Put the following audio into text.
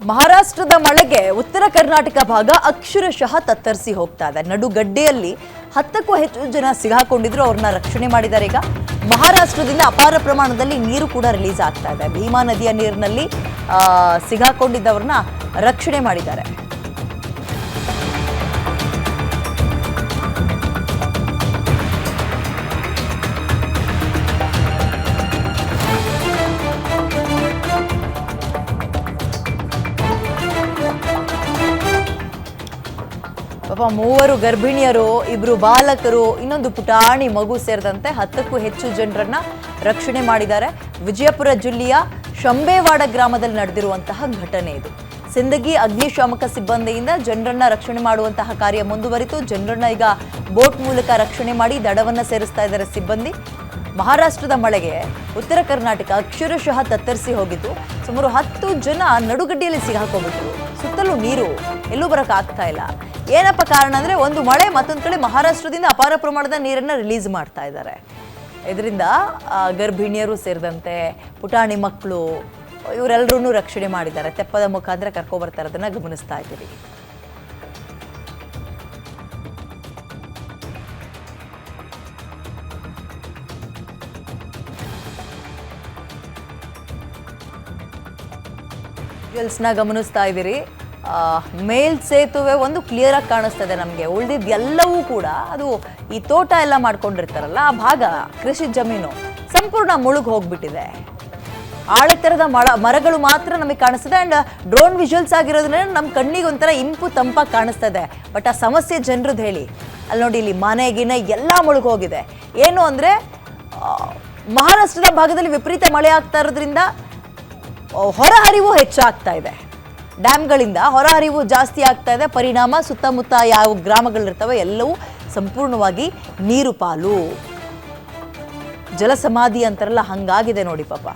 ಮಹಾರಾಷ್ಟ್ರದ ಮಳೆಗೆ ಉತ್ತರ ಕರ್ನಾಟಕ ಭಾಗ ಅಕ್ಷರಶಃ ತತ್ತರಿಸಿ ಹೋಗ್ತಾ ಇದೆ. ನಡುಗಡ್ಡೆಯಲ್ಲಿ 10ಕ್ಕೂ ಹೆಚ್ಚು ಜನ ಸಿಗಾಕೊಂಡಿದ್ರು, ಅವ್ರನ್ನ ರಕ್ಷಣೆ ಮಾಡಿದ್ದಾರೆ. ಈಗ ಮಹಾರಾಷ್ಟ್ರದಿಂದ ಅಪಾರ ಪ್ರಮಾಣದಲ್ಲಿ ನೀರು ಕೂಡ ರಿಲೀಸ್ ಆಗ್ತಾ ಇದೆ. ಭೀಮಾ ನದಿಯ ನೀರಿನಲ್ಲಿ ಸಿಗಾಕೊಂಡಿದ್ದವ್ರನ್ನ ರಕ್ಷಣೆ ಮಾಡಿದ್ದಾರೆ. ಪಾಪ 3 ಗರ್ಭಿಣಿಯರು, 2 ಬಾಲಕರು, ಇನ್ನೊಂದು ಪುಟಾಣಿ ಮಗು ಸೇರಿದಂತೆ 10ಕ್ಕೂ ಹೆಚ್ಚು ಜನರನ್ನ ರಕ್ಷಣೆ ಮಾಡಿದ್ದಾರೆ. ವಿಜಯಪುರ ಜಿಲ್ಲೆಯ ಶಂಬೇವಾಡ ಗ್ರಾಮದಲ್ಲಿ ನಡೆದಿರುವಂತಹ ಘಟನೆ ಇದು. ಸಿಂದಗಿ ಅಗ್ನಿಶಾಮಕ ಸಿಬ್ಬಂದಿಯಿಂದ ಜನರನ್ನ ರಕ್ಷಣೆ ಮಾಡುವಂತಹ ಕಾರ್ಯ ಮುಂದುವರಿತು. ಜನರನ್ನ ಈಗ ಬೋಟ್ ಮೂಲಕ ರಕ್ಷಣೆ ಮಾಡಿ ದಡವನ್ನ ಸೇರಿಸ್ತಾ ಇದ್ದಾರೆ ಸಿಬ್ಬಂದಿ. ಮಹಾರಾಷ್ಟ್ರದ ಮಳೆಗೆ ಉತ್ತರ ಕರ್ನಾಟಕ ಅಕ್ಷರಶಃ ತತ್ತರಿಸಿ ಹೋಗಿದ್ದು, ಸುಮಾರು 10 ಜನ ನಡುಗಡ್ಡೆಯಲ್ಲಿ ಸಿಗಾಕೊಂಡ್ಬಿಟ್ರು. ಸುತ್ತಲೂ ನೀರು, ಎಲ್ಲೂ ಬರೋಕ್ಕಾಗ್ತಾ ಇಲ್ಲ. ಏನಪ್ಪ ಕಾರಣ ಅಂದರೆ, ಒಂದು ಮಳೆ, ಮತ್ತೊಂದು ಕಡೆ ಮಹಾರಾಷ್ಟ್ರದಿಂದ ಅಪಾರ ಪ್ರಮಾಣದ ನೀರನ್ನು ರಿಲೀಸ್ ಮಾಡ್ತಾ ಇದ್ದಾರೆ. ಇದರಿಂದ ಗರ್ಭಿಣಿಯರು ಸೇರಿದಂತೆ ಪುಟಾಣಿ ಮಕ್ಕಳು ಇವರೆಲ್ಲರೂ ರಕ್ಷಣೆ ಮಾಡಿದ್ದಾರೆ. ತೆಪ್ಪದ ಮುಖಾಂತರ ಕರ್ಕೊಬರ್ತಾ ಇರೋದನ್ನ ಗಮನಿಸ್ತಾ ಇದ್ದೀವಿ. ಗಮನಿಸ್ತಾ ಇದ್ದೀರಿ. ಮೇಲ್ ಸೇತುವೆ ಒಂದು ಕ್ಲಿಯರ್ ಆಗಿ ಕಾಣಿಸ್ತಾ ಇದೆ ನಮಗೆ. ಉಳಿದಿದ್ದು ಎಲ್ಲವೂ ಕೂಡ ಅದು ಈ ತೋಟ ಎಲ್ಲ ಮಾಡ್ಕೊಂಡಿರ್ತಾರಲ್ಲ, ಆ ಭಾಗ ಕೃಷಿ ಜಮೀನು ಸಂಪೂರ್ಣ ಮುಳುಗ್ ಹೋಗ್ಬಿಟ್ಟಿದೆ. ಆಳೆತ್ತರದ ಮರಗಳು ಮಾತ್ರ ನಮಗೆ ಕಾಣಿಸ್ತದೆ. ಅಂಡ್ ಡ್ರೋನ್ ವಿಜುವಲ್ಸ್ ಆಗಿರೋದ್ರಿಂದ ನಮ್ಮ ಕಣ್ಣಿಗೆ ಒಂಥರ ಇಂಪು ತಂಪಾಗಿ ಕಾಣಿಸ್ತಾ ಇದೆ. ಬಟ್ ಆ ಸಮಸ್ಯೆ ಜನರದ್ದು ಹೇಳಿ. ಅಲ್ಲಿ ನೋಡಿ, ಇಲ್ಲಿ ಮನೆಗಿನ ಎಲ್ಲ ಮುಳುಗ್ ಹೋಗಿದೆ. ಏನು ಅಂದರೆ, ಮಹಾರಾಷ್ಟ್ರದ ಭಾಗದಲ್ಲಿ ವಿಪರೀತ ಮಳೆ ಆಗ್ತಾ ಇರೋದ್ರಿಂದ ಹೊರಹರಿವು ಹೆಚ್ಚಾಗ್ತಾ ಇದೆ. ಡ್ಯಾಮ್ಗಳಿಂದ ಹೊರಹರಿವು ಜಾಸ್ತಿ ಆಗ್ತಾ ಇದೆ. ಪರಿಣಾಮ ಸುತ್ತಮುತ್ತ ಯಾವ ಗ್ರಾಮಗಳಿರ್ತವೆ ಎಲ್ಲವೂ ಸಂಪೂರ್ಣವಾಗಿ ನೀರು ಪಾಲು. ಜಲಸಮಾಧಿ ಅಂತಾರಲ್ಲ, ಹಂಗಾಗಿದೆ ನೋಡಿ ಪಾಪ.